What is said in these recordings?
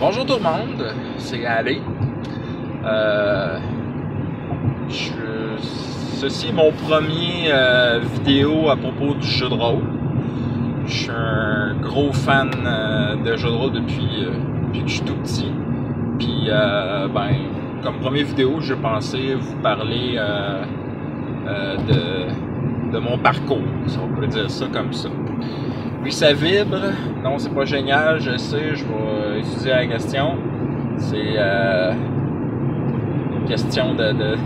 Bonjour tout le monde, c'est Ali. Ceci est mon premier vidéo à propos du jeu de rôle. Je suis un gros fan de jeux de rôle depuis que je suis tout petit. Puis, comme première vidéo, je pensais vous parler de mon parcours, si on peut dire ça comme ça. Oui, ça vibre. Non, c'est pas génial, je sais, je vais étudier la question. C'est une question de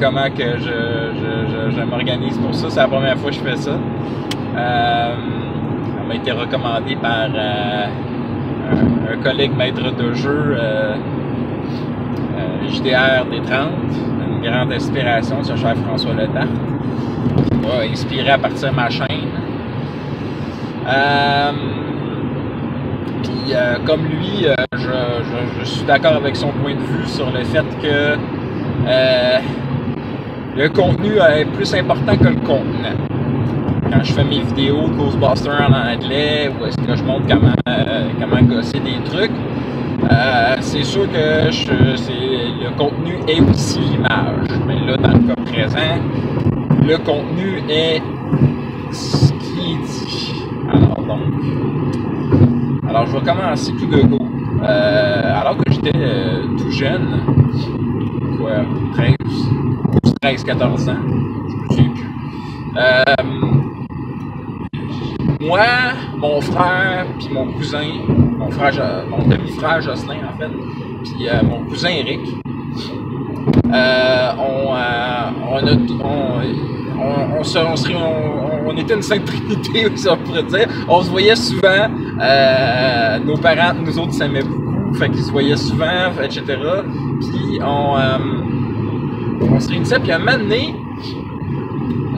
comment que je m'organise pour ça. C'est la première fois que je fais ça. Elle m'a été recommandée par un collègue maître de jeu, JDR des 30, une grande inspiration, ce cher François Letarte, qui m'a inspiré à partir de ma chaîne. Comme lui, je suis d'accord avec son point de vue sur le fait que le contenu est plus important que le contenant. Quand je fais mes vidéos de Ghostbusters en anglais, ou est-ce que je montre comment gosser des trucs, c'est sûr que le contenu est aussi l'image. Mais là, dans le cas présent, le contenu est ce qui est dit. Alors, je vais commencer tout de go. Alors que j'étais tout jeune, 13-14 ans, je me souviens plus. Moi, mon frère, puis mon cousin, mon demi-frère Jocelyn en fait, puis mon cousin Eric, on était une sainte trinité, si on pourrait dire. On se voyait souvent, nos parents, nous autres, s'aimaient beaucoup, fait qu'ils se voyaient souvent, etc. Puis on se réunissait, puis à un moment donné,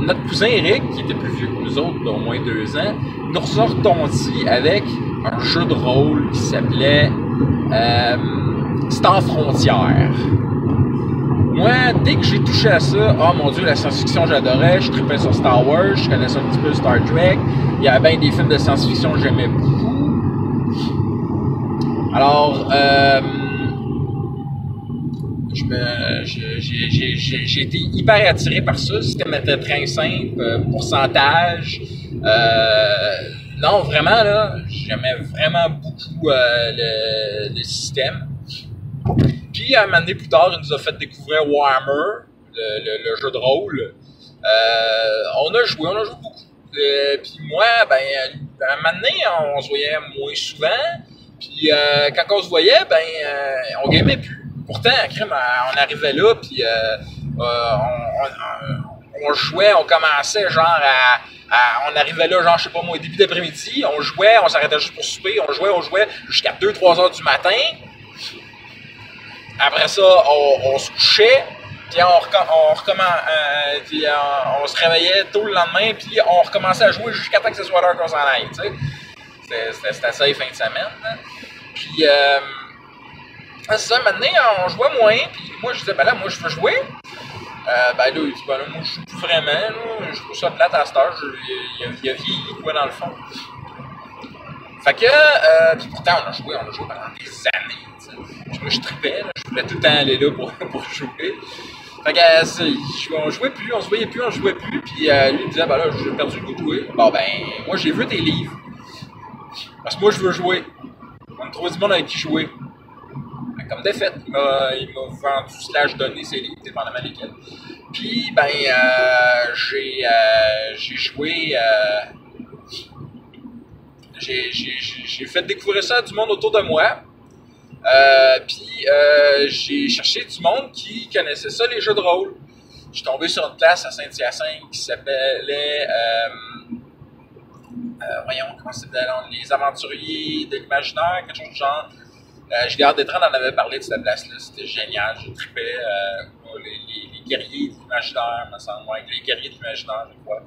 notre cousin Eric, qui était plus vieux que nous autres, d'au moins 2 ans, nous ressortit avec un jeu de rôle qui s'appelait Star Frontières. Moi, dès que j'ai touché à ça, oh mon Dieu, la science-fiction j'adorais, je trippais sur Star Wars, je connaissais un petit peu Star Trek, il y avait bien des films de science-fiction que j'aimais beaucoup. Alors, j'ai été hyper attiré par ça, le système était très simple, pourcentage, non, vraiment là, j'aimais vraiment beaucoup le système. Puis, un moment donné plus tard, il nous a fait découvrir Warhammer, le jeu de rôle. On a joué beaucoup. Puis moi, un moment donné, on se voyait moins souvent. Puis quand on se voyait, on gamait plus. Pourtant, on arrivait là, puis on jouait, on commençait genre on arrivait là, genre, je sais pas moi, au début d'après-midi, on jouait, on s'arrêtait juste pour souper, on jouait jusqu'à 2-3 heures du matin. Après ça, on se couchait, puis on se réveillait tôt le lendemain, puis on recommençait à jouer jusqu'à temps que ce soit l'heure qu'on s'en aille, tu sais. C'était ça les fins de semaine. Hein. Puis, c'est ça, maintenant, on jouait moins, puis moi, je disais, là, moi, je veux jouer. Là, il dit, là, moi, je joue plus vraiment, là, je trouve ça plate à cette heure, il a vieilli, quoi, dans le fond. Fait que, puis pourtant, on a joué pendant des années. Moi, je trippais, là, je voulais tout le temps aller là pour jouer. Fait que, on jouait plus, on se voyait plus, on jouait plus. Puis lui, il me disait, là, j'ai perdu le goût de jouer. Bon, moi, j'ai vu tes livres. Parce que moi, je veux jouer. On me trouvait du monde avec qui jouer. Comme de fait, il m'a vendu / donné ses livres, dépendamment lesquels. Puis, j'ai joué. J'ai fait découvrir ça à du monde autour de moi. J'ai cherché du monde qui connaissait ça, les jeux de rôle. Je suis tombé sur une place à Saint-Hyacinthe qui s'appelait voyons, comment c'était, les aventuriers de l'imaginaire, quelque chose du genre. JDR des 30 en avait parlé de cette place-là, c'était génial, je trippais. Les guerriers de l'imaginaire, me semble, les guerriers de l'imaginaire, je crois.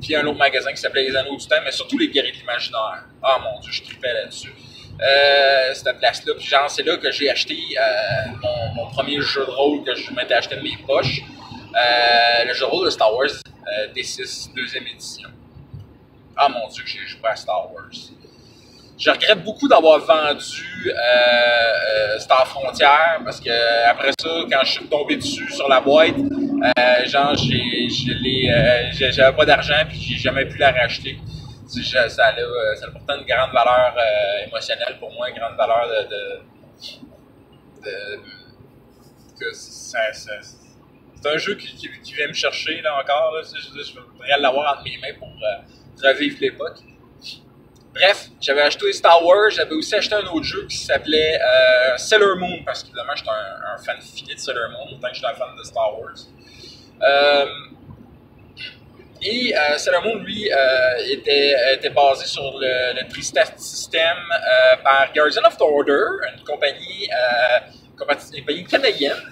Puis un autre magasin qui s'appelait Les Anneaux du Temps, mais surtout les guerriers de l'imaginaire. Ah mon Dieu, je trippais là-dessus. Cette place-là, puis genre, c'est là que j'ai acheté mon premier jeu de rôle que je m'étais acheté de mes poches. Le jeu de rôle de Star Wars D6, 2e édition. Ah mon Dieu, que j'ai joué à Star Wars. Je regrette beaucoup d'avoir vendu Star Frontier parce que après ça, quand je suis tombé dessus sur la boîte, genre j'avais pas d'argent puis j'ai jamais pu la racheter. Ça a pourtant une grande valeur émotionnelle pour moi, une grande valeur c'est un jeu qui vient me chercher là encore. Là, je voudrais l'avoir entre mes mains pour revivre l'époque. Bref, j'avais acheté Star Wars, j'avais aussi acheté un autre jeu qui s'appelait Sailor Moon, parce qu'évidemment, j'étais un fan fini de Sailor Moon, autant que j'étais un fan de Star Wars. Sailor Moon, lui, était basé sur le Tristar System par Guardian of the Order, une compagnie canadienne,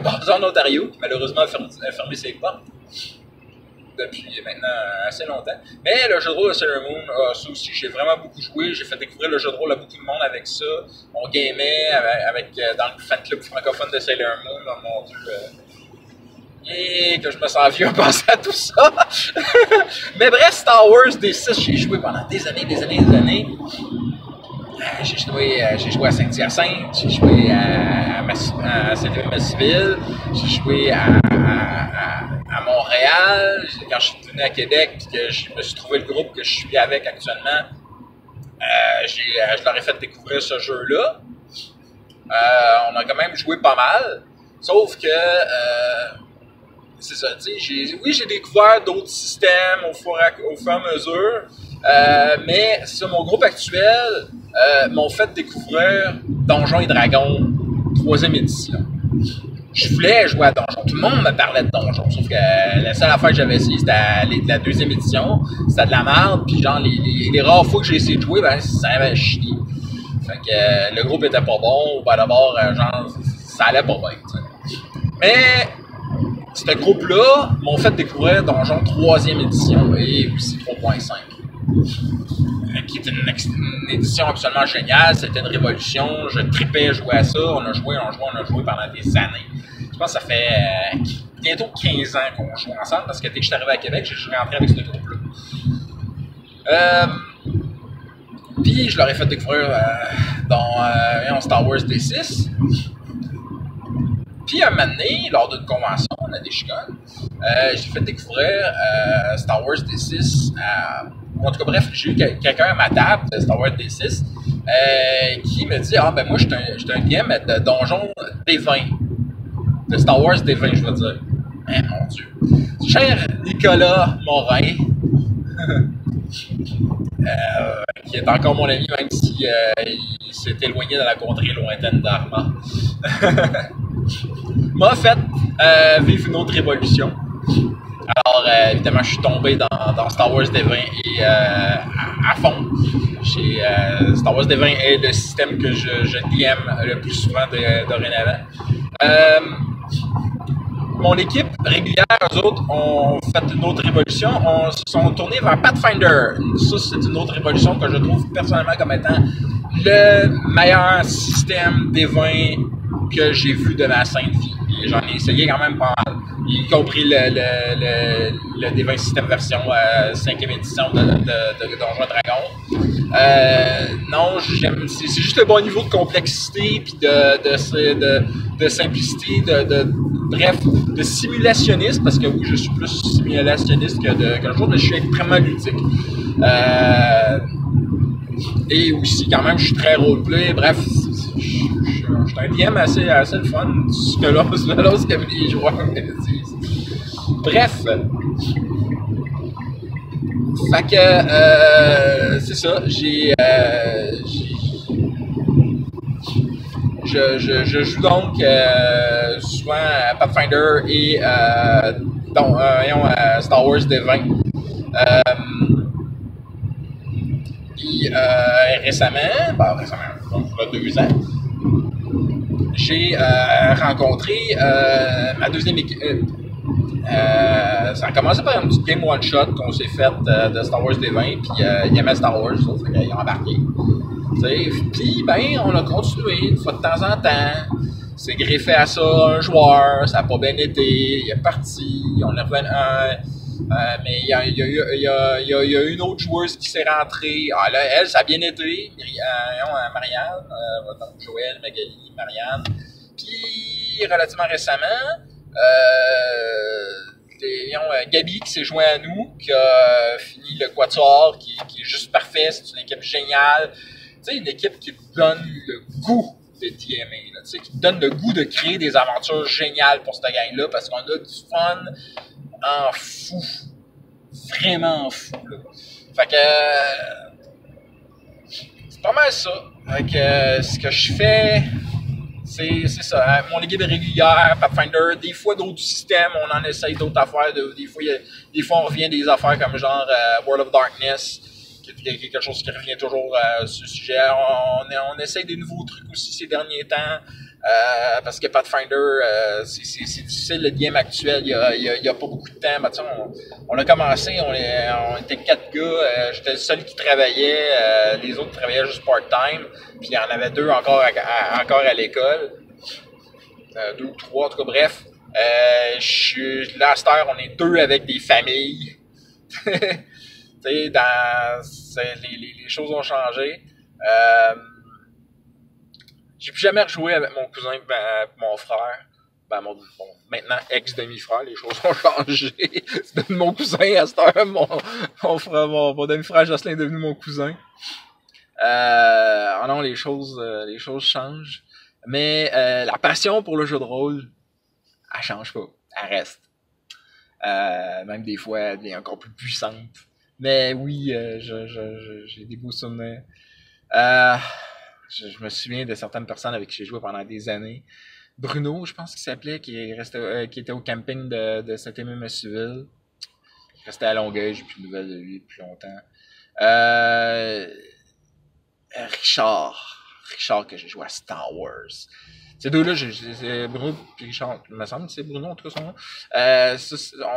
basée en Ontario, qui malheureusement a fermé ses portes depuis maintenant assez longtemps. Mais le jeu de rôle de Sailor Moon, ça aussi, j'ai vraiment beaucoup joué. J'ai fait découvrir le jeu de rôle à beaucoup de monde avec ça. On gamait dans le fan club francophone de Sailor Moon. Oh mon Dieu. Et que je me sens vieux à penser à tout ça. Mais bref, Star Wars D6, j'ai joué pendant des années. J'ai joué à Saint-Hyacinthe, j'ai joué à Saint-Louis-Massiville, j'ai joué à Montréal. Quand je suis venu à Québec et que je me suis trouvé le groupe que je suis avec actuellement, je leur ai fait découvrir ce jeu-là. On a quand même joué pas mal, sauf que c'est ça, tu sais, j'ai découvert d'autres systèmes au fur et à mesure, mais c'est ça, mon groupe actuel m'ont fait découvrir Donjons et Dragons 3e édition. Je voulais jouer à Donjons, tout le monde me parlait de Donjons, sauf que la seule affaire que j'avais essayé, c'était la 2e édition, c'était de la merde, puis genre les rares fois que j'ai essayé de jouer, ben ça avait chié. Fait que le groupe était pas bon, ou ben d'abord, genre, ça allait pas bien, t'sais. Mais ce groupe-là m'ont fait découvrir Donjon 3e édition et aussi 3.5. Qui est une édition absolument géniale, c'était une révolution, je tripais jouer à ça, on a joué pendant des années. Je pense que ça fait bientôt 15 ans qu'on joue ensemble, parce que dès que je suis arrivé à Québec, je suis rentré avec ce groupe-là. Puis je leur ai fait découvrir dans Star Wars D6. Puis un moment donné, lors d'une convention à Deschicones, j'ai fait découvrir Star Wars D6 en tout cas, bref, j'ai eu quelqu'un à ma table de Star Wars D6 qui me dit « Ah, ben moi, je suis un DM de Donjon D20. De Star Wars D20, je veux dire. » Eh, mon Dieu. Cher Nicolas Morin, qui est encore mon ami, même si il s'est éloigné dans la contrée lointaine d'Arma, m'a fait vivre une autre révolution. Alors, évidemment, je suis tombé dans Star Wars D20 et à fond. Star Wars D20 est le système que je DM le plus souvent dorénavant. Mon équipe régulière, eux autres, ont fait une autre révolution. On se sont tournés vers Pathfinder. Ça, c'est une autre révolution que je trouve personnellement comme étant le meilleur système D20 que j'ai vu de ma sainte vie. Et j'en ai essayé quand même pas mal. Y compris le D20 système version 5e édition de Donjons et Dragons. Non, c'est juste le bon niveau de complexité puis de simplicité, bref, de simulationniste, parce que oui, je suis plus simulationniste qu'un jour, mais je suis extrêmement ludique. Et aussi, quand même, je suis très roleplay, bref, je suis un DM assez le fun, ce que les joueurs me disent. Bref. Fait que, c'est ça, je joue donc souvent à Pathfinder et Star Wars D20. Récemment, donc il y a 2 ans, j'ai rencontré ma deuxième équipe. Ça a commencé par une petite game one-shot qu'on s'est faite de Star Wars D20, puis il aimait Star Wars, ils ont embarqué. Puis, ben, on a continué une fois de temps en temps. C'est greffé à ça un joueur, ça n'a pas bien été, il est parti, on est revenu Mais il y a une autre joueuse qui s'est rentrée. Ah là, elle, ça a bien été. Marianne, donc Joël, Magali, Marianne. Puis, relativement récemment, Gabi qui s'est joint à nous, qui a fini le quatuor, qui est juste parfait. C'est une équipe géniale. Tu sais, une équipe qui te donne le goût de DMA, tu sais, qui te donne le goût de créer des aventures géniales pour cette gang-là, parce qu'on a du fun en fou. Vraiment en fou, là. Fait que c'est pas mal ça. Fait que ce que je fais, c'est ça. Hein? Mon équipe régulière, Pathfinder, des fois d'autres systèmes, on en essaye d'autres affaires. Des fois, on revient des affaires comme genre World of Darkness, qui est quelque chose qui revient toujours sur le sujet. On essaye des nouveaux trucs aussi ces derniers temps. Parce que Pathfinder, c'est difficile, le game actuel, il y a pas beaucoup de temps. Ben, on a commencé, on était 4 gars, j'étais le seul qui travaillait, les autres travaillaient juste part-time, puis il y en avait 2 encore à l'école, 2 ou 3, en tout cas, bref. Là, à cette heure, on est 2 avec des familles. Tu sais, les choses ont changé. J'ai plus jamais rejoué avec mon cousin, mon frère. Maintenant ex-demi-frère, les choses ont changé. C'est devenu mon cousin à cette heure. Mon demi-frère Jocelyn est devenu mon cousin. Non, les choses changent. Mais la passion pour le jeu de rôle, elle change pas. Elle reste. Même des fois, elle devient encore plus puissante. Mais oui, j'ai des beaux souvenirs. Je me souviens de certaines personnes avec qui j'ai joué pendant des années. Bruno, je pense qu'il s'appelait, qui était au camping de Saint-Aimé-Massuville. Il restait à Longueuil, j'ai plus de nouvelles de lui depuis longtemps. Richard, que j'ai joué à Star Wars. Ces deux-là, Bruno et Richard, il me semble que c'est Bruno, en tout cas son nom.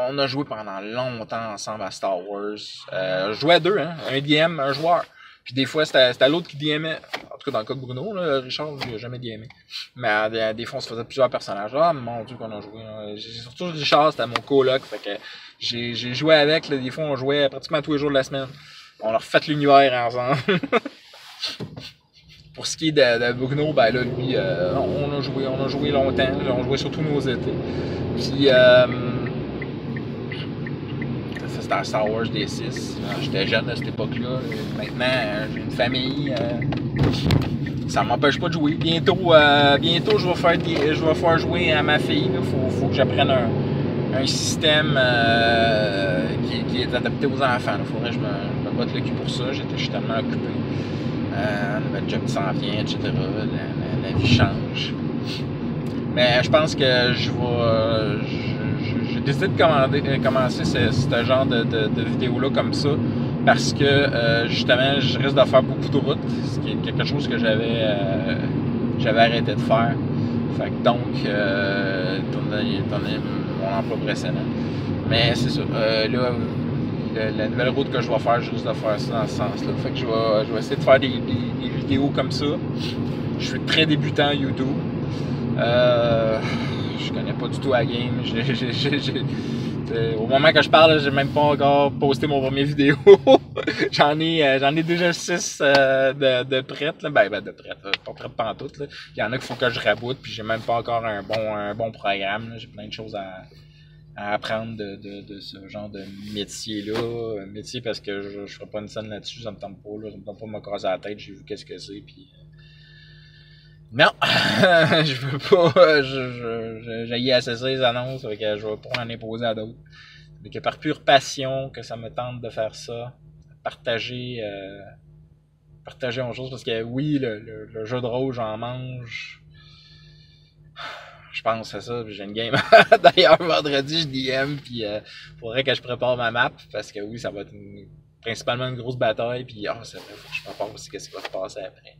On a joué pendant longtemps ensemble à Star Wars. Je jouais à 2, hein, un DM, un joueur. Puis des fois, c'était l'autre qui DMait. En tout cas, dans le cas de Bruno, là, Richard, il n'a jamais DMé. Mais des fois, on se faisait plusieurs personnages. Ah, mon Dieu, qu'on a joué. Surtout Richard, c'était mon coloc. Fait que j'ai joué avec. Là, des fois, on jouait pratiquement tous les jours de la semaine. On leur fait l'univers ensemble. Pour ce qui est de Bruno, ben là, lui, on a joué longtemps. On jouait surtout nos étés. Puis, c'était à Star Wars D6. J'étais jeune à cette époque-là. Maintenant, j'ai une famille. Ça m'empêche pas de jouer. Bientôt, je vais faire jouer à ma fille. Il faut que j'apprenne un système qui est adapté aux enfants. Il faudrait que je me botte le cul pour ça. Je suis tellement occupé. Le job qui s'en vient, etc. La vie change. Mais je pense que j'ai décidé de commencer ce genre de vidéo-là comme ça parce que justement, je risque de faire beaucoup de routes, ce qui est quelque chose que j'avais arrêté de faire. Fait que donc, tourner mon emploi précédent. Mais c'est ça. Là, la nouvelle route que je vais faire, je risque de faire ça dans ce sens-là. Fait que je vais essayer de faire des vidéos comme ça. Je suis très débutant à YouTube. Je connais pas du tout la game. Au moment que je parle, j'ai même pas encore posté mon premier vidéo. j'en ai déjà 6 de prêtes. De prêtes, pas prêtes pantoute. Là. Il y en a qu'il faut que je raboute, puis j'ai même pas encore un bon programme. Là. J'ai plein de choses à apprendre de ce genre de métier-là. Métier parce que je ferai pas une scène là-dessus, ça me tente pas. Ça me tente pas de me casser la tête, j'ai vu qu'est-ce que c'est, puis... Non, je veux pas, j'ai assez les annonces, fait que je vais pas en imposer à d'autres. Mais que par pure passion, que ça me tente de faire ça, partager autre chose, parce que oui, le jeu de rôle, j'en mange. Je pense à ça, j'ai une game. D'ailleurs, vendredi, je DM, puis faudrait que je prépare ma map, parce que oui, ça va être principalement une grosse bataille, puis c'est vrai, faut que je prépare aussi ce qui va se passer après.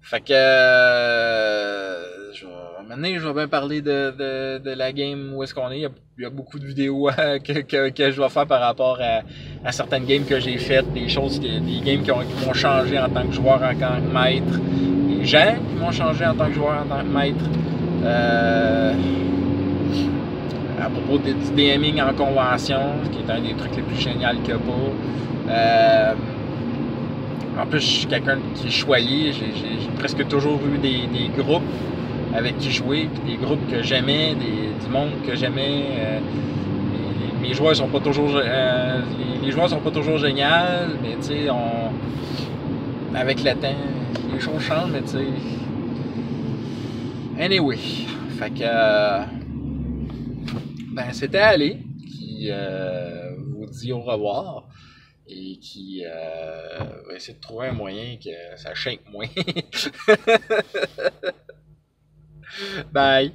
Fait que maintenant je vais bien parler de la game où est-ce qu'on est. Il y a beaucoup de vidéos que je vais faire par rapport à certaines games que j'ai faites, des games qui m'ont changé en tant que joueur, en tant que maître, des gens qui m'ont changé en tant que joueur, en tant que maître. à propos du DMing en convention, ce qui est un des trucs les plus géniaux qu'il n'y a pas. En plus, je suis quelqu'un qui est choyé. J'ai presque toujours eu des groupes avec qui jouer, puis des groupes que j'aimais, du monde que j'aimais. Mes joueurs sont pas toujours, les joueurs sont pas toujours géniaux, mais tu sais, avec le temps, les choses changent, mais tu sais. Anyway, fait que ben c'était Ali qui vous dit au revoir et qui va essayer de trouver un moyen que ça shake moins. Bye.